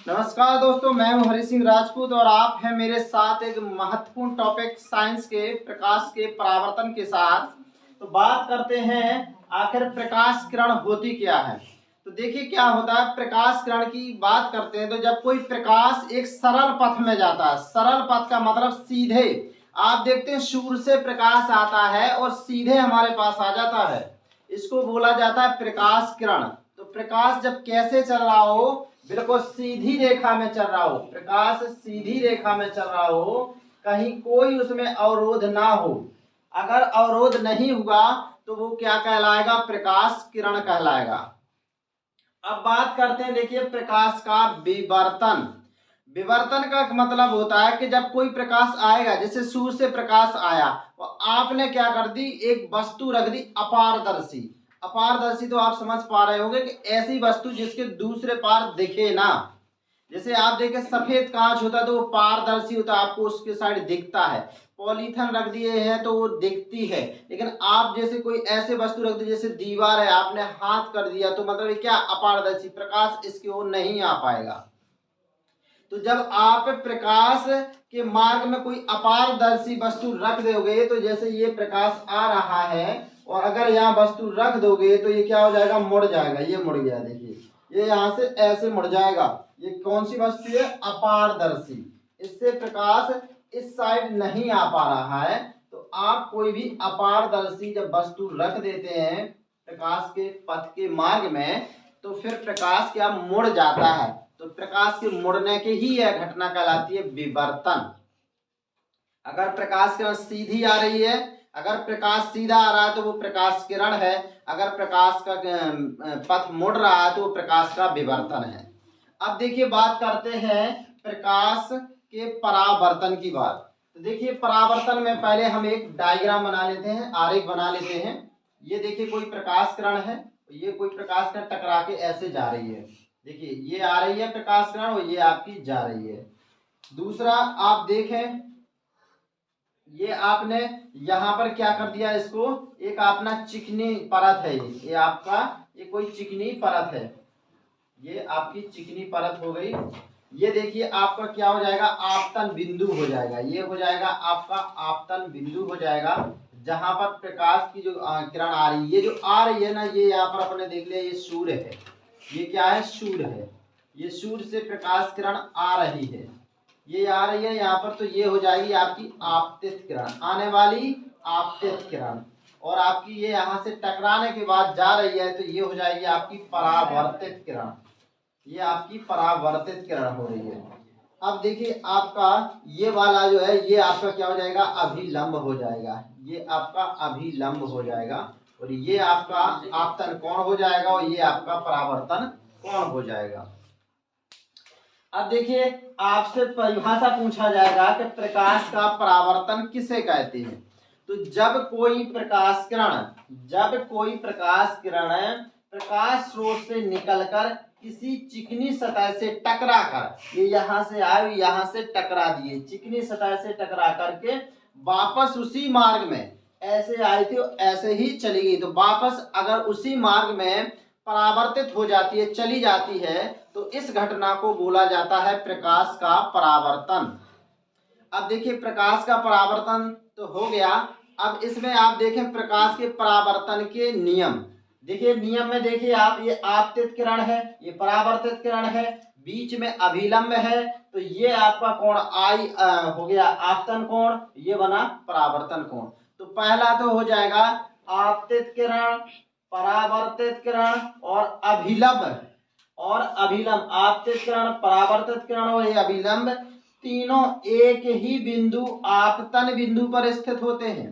नमस्कार दोस्तों, मैं हूं हरि सिंह राजपूत और आप हैं मेरे साथ एक महत्वपूर्ण टॉपिक साइंस के प्रकाश के परावर्तन के साथ। तो बात करते हैं आखिर प्रकाश किरण होती क्या है। तो देखिए क्या होता है, प्रकाश किरण की बात करते हैं तो जब कोई प्रकाश एक सरल पथ में जाता है, सरल पथ का मतलब सीधे आप देखते हैं सूर्य से प्रकाश आता है और सीधे हमारे पास आ जाता है, इसको बोला जाता है प्रकाश किरण। तो प्रकाश जब कैसे चल रहा हो, बिल्कुल सीधी रेखा में चल रहा हो, प्रकाश सीधी रेखा में चल रहा हो, कहीं कोई उसमें अवरोध ना हो। अगर अवरोध नहीं हुआ तो वो क्या कहलाएगा, प्रकाश किरण कहलाएगा। अब बात करते हैं, देखिए प्रकाश का विवर्तन। विवर्तन का मतलब होता है कि जब कोई प्रकाश आएगा, जैसे सूर्य से प्रकाश आया तो आपने क्या कर दी, एक वस्तु रख दी अपारदर्शी। अपारदर्शी तो आप समझ पा रहे होंगे कि ऐसी वस्तु जिसके दूसरे पार दिखे ना। जैसे आप देखें सफेद कांच होता है तो वो पारदर्शी होता है, आपको उसके साइड दिखता है। पॉलीथन रख दिए हैं तो वो दिखती है। लेकिन आप जैसे कोई ऐसे वस्तु रख दी, जैसे दीवार है, आपने हाथ कर दिया तो मतलब ये क्या, अपारदर्शी, प्रकाश इसकी ओर नहीं आ पाएगा। तो जब आप प्रकाश के मार्ग में कोई अपारदर्शी वस्तु रख दोगे, तो जैसे ये प्रकाश आ रहा है और अगर यहाँ वस्तु रख दोगे तो ये क्या हो जाएगा, मुड़ जाएगा। ये मुड़ गया, देखिए ये यहाँ से ऐसे मुड़ जाएगा। ये कौन सी वस्तु है, अपारदर्शी। इससे प्रकाश इस साइड नहीं आ पा रहा है। तो आप कोई भी अपारदर्शी जब वस्तु रख देते हैं प्रकाश के पथ के मार्ग में, तो फिर प्रकाश क्या, मुड़ जाता है। तो प्रकाश के मुड़ने की ही यह घटना कहलाती है विवर्तन। अगर प्रकाश किरण सीधी आ रही है, अगर प्रकाश सीधा आ रहा है तो वो प्रकाश किरण है। अगर प्रकाश का पथ मुड़ रहा है तो वो प्रकाश का विवर्तन है। अब देखिए बात करते हैं प्रकाश के परावर्तन की बात। तो देखिए परावर्तन में पहले हम एक डायग्राम बना लेते हैं, आरेख बना लेते हैं। ये देखिए कोई प्रकाश किरण है, ये कोई प्रकाश किरण टकरा के ऐसे जा रही है। देखिए ये आ रही है प्रकाश किरण और ये आपकी जा रही है। दूसरा आप देखें, ये आपने यहाँ पर क्या कर दिया, इसको एक अपना चिकनी परत है, ये आपका ये कोई चिकनी परत है, ये आपकी चिकनी परत हो गई। ये देखिए आपका क्या हो जाएगा, आपतन बिंदु हो जाएगा। ये हो जाएगा आपका आपतन बिंदु हो जाएगा, जहां पर प्रकाश की जो किरण आ रही है, ये जो आ रही है ना, ये यहाँ पर अपने देख लिया, ये सूर्य है। ये क्या है, सूर्य है। ये सूर्य से प्रकाश किरण आ रही है, ये आ रही है यहाँ पर। तो ये हो जाएगी आपकी आपतित किरण, आने वाली आपतित किरण। और आपकी ये यहाँ से टकराने के बाद जा रही है, तो ये हो जाएगी आपकी परावर्तित किरण। ये आपकी परावर्तित किरण हो रही है। अब देखिए आपका ये वाला जो है, ये आपका क्या हो जाएगा, अभिलंब हो जाएगा। ये आपका अभिलंब हो जाएगा और ये आपका आपतन कोण हो जाएगा और ये आपका परावर्तन कोण हो जाएगा। अब देखिए आपसे परिभाषा पूछा जाएगा कि प्रकाश का परावर्तन किसे कहते हैं। तो जब कोई प्रकाश किरण प्रकाश स्रोत से निकलकर किसी चिकनी सतह से टकरा कर, ये यहाँ से आए, यहाँ से टकरा दिए, चिकनी सतह से टकरा करके वापस उसी मार्ग में, ऐसे आई थी ऐसे ही चली गई, तो वापस अगर उसी मार्ग में परावर्तित हो जाती है, चली जाती है, तो इस घटना को बोला जाता है प्रकाश का परावर्तन। अब देखिए प्रकाश का परावर्तन तो हो गया। अब इसमें आप देखें प्रकाश के परावर्तन के नियम। देखिए नियम में देखिए आप, ये आपतित किरण है, ये परावर्तित किरण है, बीच में अभिलंब है, तो ये आपका कोण आई हो गया आपतन कोण, ये बना परावर्तन कोण। तो पहला तो हो जाएगा आपतित किरण, परावर्तित किरण और अभिलंब। आपतित किरण, परावर्तित किरण और ये अभिलंब तीनों एक ही बिंदु आपतन बिंदु पर स्थित होते हैं।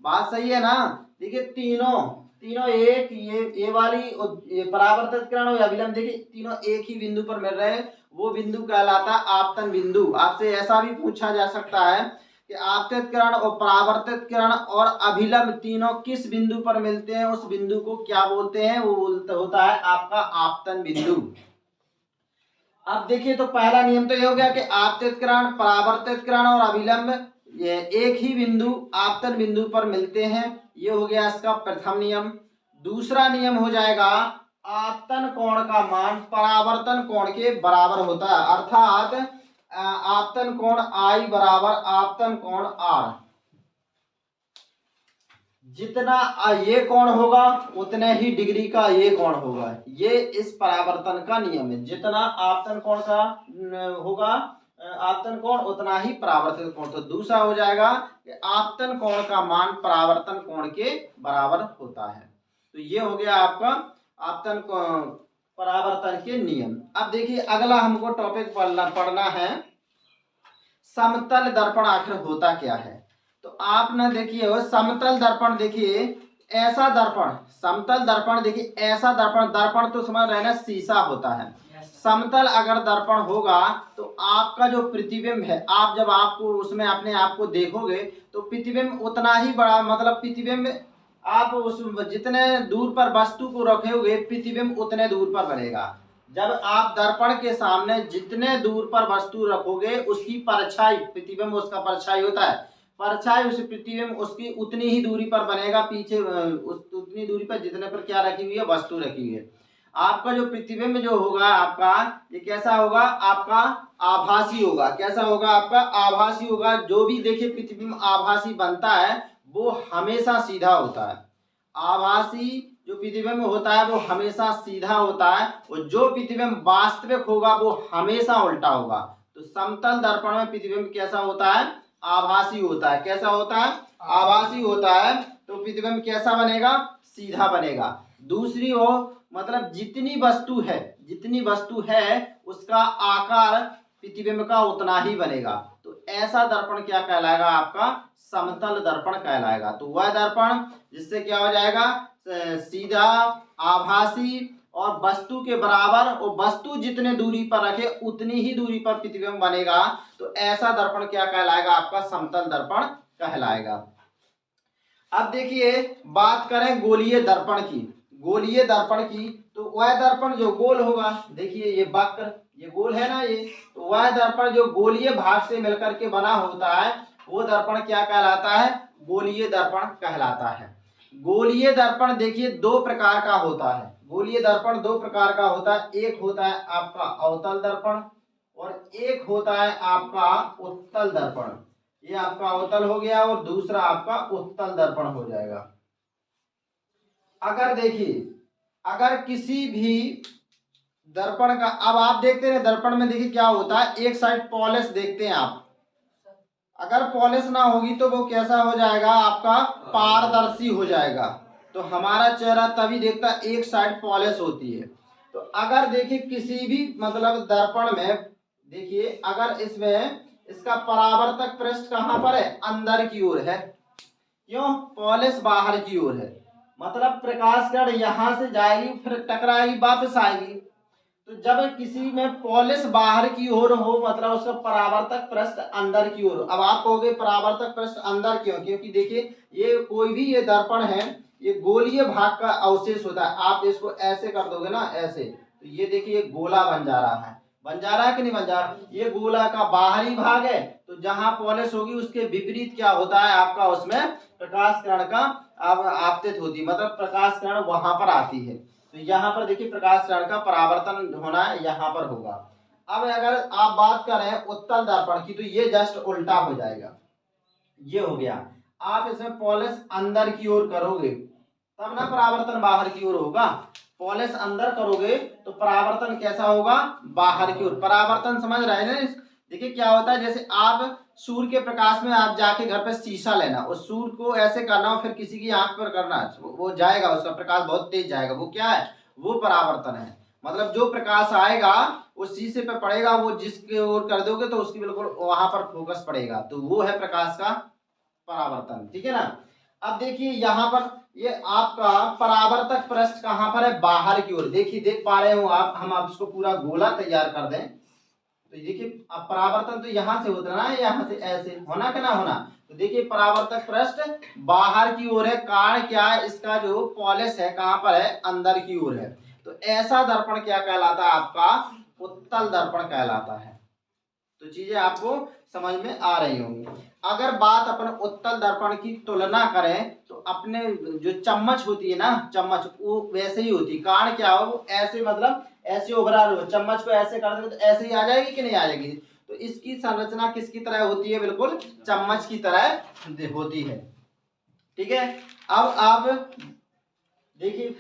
बात सही है ना। देखिए तीनों एक, ये वाली ये परावर्तित किरण और अभिलंब, देखिए तीनों एक ही बिंदु पर मिल रहे हैं, वो बिंदु कहलाता है आपतन बिंदु। आपसे ऐसा भी पूछा जा सकता है कि आपतित किरण और परावर्तित किरण और अभिलंब तीनों किस बिंदु पर मिलते हैं, उस बिंदु को क्या बोलते हैं, वो होता है आपका आपतन बिंदु। अब देखिए तो पहला नियम तो ये हो गया कि आपतित किरण, परावर्तित किरण और अभिलंब ये एक ही बिंदु आपतन बिंदु पर मिलते हैं, ये हो गया इसका प्रथम नियम। दूसरा नियम हो जाएगा आपतन कोण का मान परावर्तन कोण के बराबर होता है, अर्थात आपतन कोण आई बराबर आपतन कोण आर। जितना ये कोण होगा उतने ही डिग्री का ये कोण होगा। ये इस परावर्तन का नियम है। जितना आपतन कोण का होगा आपतन कोण उतना ही परावर्तित कोण। तो दूसरा हो जाएगा कि आपतन कोण का मान परावर्तन कोण के बराबर होता है। तो ये हो गया आपका आपतन परावर्तन के नियम। अब देखिए अगला हमको टॉपिक पढ़ना है, समतल दर्पण आखिर होता क्या है। तो आप ना देखिए वो समतल दर्पण, देखिए ऐसा दर्पण, समतल दर्पण देखिए ऐसा दर्पण, दर्पण तो समझ रहे ना शीशा होता है। समतल अगर दर्पण होगा तो आपका जो प्रतिबिंब है, आप जब आपको उसमें अपने आप को देखोगे तो प्रतिबिंब उतना ही बड़ा, मतलब प्रतिबिंब आप उस जितने दूर पर वस्तु को रखोगे प्रतिबिंब उतने दूर पर बनेगा। जब आप दर्पण के सामने जितने दूर पर वस्तु रखोगे उसकी परछाई, प्रतिबिंब उसका परछाई होता है, परछाई उस प्रतिबिंब उसकी उतनी ही दूरी पर बनेगा पीछे, उतनी दूरी पर जितने पर क्या रखी हुई है, वस्तु रखी हुई है। आपका जो प्रतिबिंब जो होगा आपका ये कैसा होगा, आपका आभासी होगा। कैसा होगा, आपका आभासी होगा। जो भी देखिए प्रतिबिंब आभासी बनता है वो हमेशा सीधा होता है। आभासी जो प्रतिबिंब होता है वो हमेशा सीधा होता है, और जो प्रतिबिंब वास्तविक होगा वो हमेशा उल्टा होगा। तो समतल दर्पण में प्रतिबिंब कैसा होता है, आभासी होता है। कैसा होता है, आभासी होता है। तो प्रतिबिंब कैसा बनेगा, सीधा बनेगा। दूसरी हो मतलब जितनी वस्तु है उसका आकार प्रतिबिंब का उतना ही बनेगा। तो ऐसा दर्पण क्या कहलाएगा, आपका समतल दर्पण कहलाएगा। तो वह दर्पण जिससे क्या हो जाएगा, सीधा, आभासी और वस्तु के बराबर, और वस्तु जितने दूरी पर रखे उतनी ही दूरी पर प्रतिबिंब बनेगा। तो ऐसा दर्पण क्या कहलाएगा, आपका समतल दर्पण कहलाएगा। अब देखिए बात करें गोलीय दर्पण की। गोलीय दर्पण की तो वह दर्पण जो गोल होगा, देखिए ये वक्र, ये गोल है ना ये, तो वह दर्पण जो गोलीय भाग से मिलकर के बना होता है वो दर्पण क्या कहलाता है, गोलीय दर्पण कहलाता है। गोलीय दर्पण देखिए दो प्रकार का होता है। गोलीय दर्पण दो प्रकार का होता है, एक होता है आपका अवतल दर्पण और एक होता है आपका उत्तल दर्पण। ये आपका अवतल हो गया और दूसरा आपका उत्तल दर्पण हो जाएगा। अगर देखिए अगर किसी भी दर्पण का, अब आप देखते हैं दर्पण में देखिए क्या होता है, एक साइड पॉलिश देखते हैं आप, अगर पॉलिश ना होगी तो वो कैसा हो जाएगा, आपका पारदर्शी हो जाएगा। तो हमारा चेहरा तभी देखता एक साइड पॉलिश होती है। तो अगर देखिए किसी भी मतलब दर्पण में देखिए अगर इसमें इसका परावर्तक पृष्ठ कहाँ पर है, अंदर की ओर है। क्यों, पॉलिश बाहर की ओर है, मतलब प्रकाश किरण यहां से जाएगी फिर टकराएगी वापस आएगी। तो जब किसी में पॉलिश बाहर की ओर हो मतलब उसका परावर्तक पृष्ठ अंदर की ओर। अब आप कहोगे परावर्तक पृष्ठ अंदर क्यों, क्योंकि देखिए ये कोई भी ये दर्पण है ये गोलीय भाग का अवशेष होता है। आप इसको ऐसे कर दोगे ना, ऐसे, तो ये देखिए गोला बन जा रहा है, बन जा रहा है कि नहीं बन जा रहा। ये गोला का बाहरी भाग है, तो जहां पॉलिश होगी उसके विपरीत क्या होता है आपका, उसमें प्रकाश किरण का आपतित होती है, मतलब प्रकाश किरण वहां पर आती है। तो यहाँ पर देखिए प्रकाश किरण का परावर्तन होना है, यहाँ पर होगा। अब अगर आप बात करें उत्तल दर्पण की तो ये जस्ट उल्टा हो जाएगा। ये हो गया, आप इसमें पॉलिश अंदर की ओर करोगे तब ना परावर्तन बाहर की ओर होगा। पॉलिश अंदर करोगे तो परावर्तन कैसा होगा, बाहर की ओर। परावर्तन समझ रहे हैं। देखिए क्या होता है, जैसे आप सूर्य के प्रकाश में आप जाके घर पे शीशा लेना, उस सूर्य को ऐसे करना और फिर किसी की आंख पर करना, वो जाएगा, उसका प्रकाश बहुत तेज जाएगा, वो क्या है, वो परावर्तन है। मतलब जो प्रकाश आएगा उस शीशे पे पड़ेगा, वो जिसके ओर कर दोगे तो उसकी बिल्कुल वहां पर फोकस पड़ेगा, तो वो है प्रकाश का परावर्तन। ठीक है ना। अब देखिए यहाँ पर ये आपका परावर्तक पृष्ठ कहाँ पर है, बाहर की ओर। देखिए देख पा रहे हो आप, हम आप इसको पूरा गोला तैयार कर दें तो देखिए अब परावर्तन तो यहाँ से होता है, यहाँ से ऐसे होना कि ना होना। तो देखिए परावर्तक पृष्ठ बाहर की ओर है, कारण क्या है, इसका जो पॉलिश है कहाँ पर है, अंदर की ओर है। तो ऐसा दर्पण क्या कहलाता है, आपका उत्तल दर्पण कहलाता है। तो चीजें आपको समझ में आ रही होंगी। अगर बात अपन उत्तल दर्पण की तुलना करें तो अपने जो चम्मच होती है ना, चम्मच वो वैसे ही होती है। कारण क्या हो, वो ऐसे मतलब ऐसे उभरा हो, चम्मच को ऐसे कर देंगे तो ऐसे ही आ जाएगी कि नहीं आ जाएगी। तो इसकी संरचना किसकी तरह होती है, बिल्कुल चम्मच की तरह होती है। ठीक है, अब आप देखिए